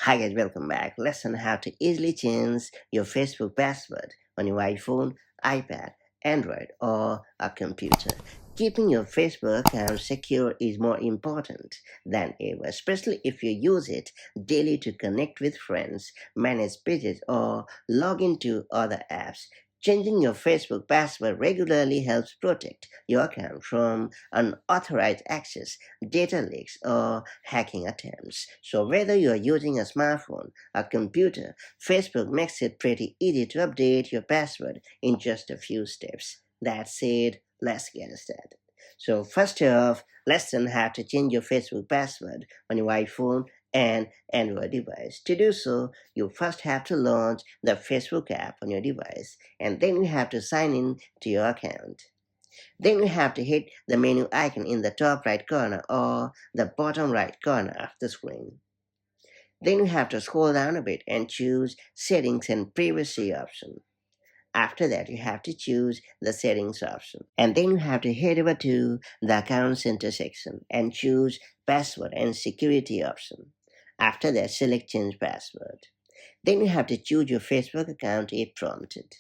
Hi guys, welcome back. Let's learn how to easily change your Facebook password on your iPhone, iPad, Android, or a computer. Keeping your Facebook account secure is more important than ever, especially if you use it daily to connect with friends, manage pages, or log into other apps. Changing your Facebook password regularly helps protect your account from unauthorized access, data leaks, or hacking attempts. So, whether you are using a smartphone, a computer, Facebook makes it pretty easy to update your password in just a few steps. That said, let's get started. So, first off, let's learn how to change your Facebook password on your iPhone and Android device. To do so, you first have to launch the Facebook app on your device, and then you have to sign in to your account. Then you have to hit the menu icon in the top right corner or the bottom right corner of the screen. Then you have to scroll down a bit and choose Settings and Privacy option. After that, you have to choose the Settings option. And then you have to head over to the Account Center section and choose Password and Security option. After that, select Change Password. Then you have to choose your Facebook account if prompted.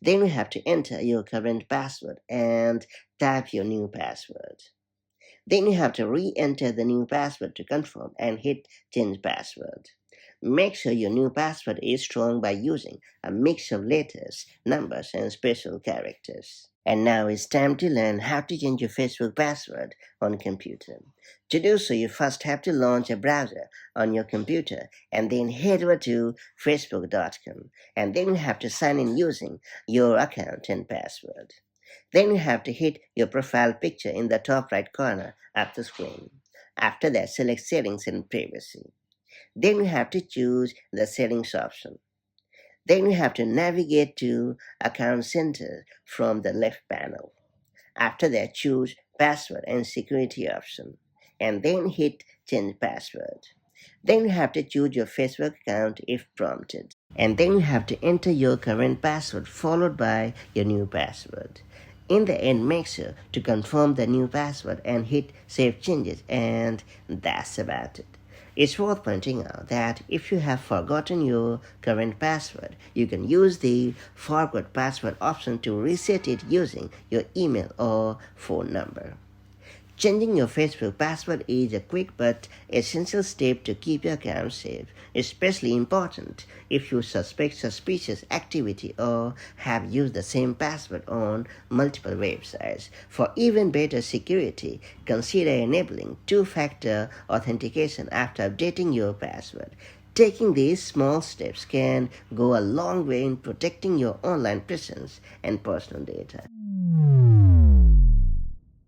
Then you have to enter your current password and type your new password. Then you have to re-enter the new password to confirm and hit change password. Make sure your new password is strong by using a mix of letters, numbers, and special characters. And now it's time to learn how to change your Facebook password on computer. To do so, you first have to launch a browser on your computer and then head over to facebook.com. And then you have to sign in using your account and password. Then you have to hit your profile picture in the top right corner of the screen. After that, select Settings and Privacy. Then you have to choose the Settings option. Then you have to navigate to Account Center from the left panel. After that, choose Password and Security option, and then hit Change Password. Then you have to choose your Facebook account if prompted. And then you have to enter your current password followed by your new password. In the end, make sure to confirm the new password and hit Save Changes, and that's about it. It's worth pointing out that if you have forgotten your current password, you can use the Forgot Password option to reset it using your email or phone number. Changing your Facebook password is a quick but essential step to keep your account safe, especially important if you suspect suspicious activity or have used the same password on multiple websites. For even better security, consider enabling two-factor authentication after updating your password. Taking these small steps can go a long way in protecting your online presence and personal data.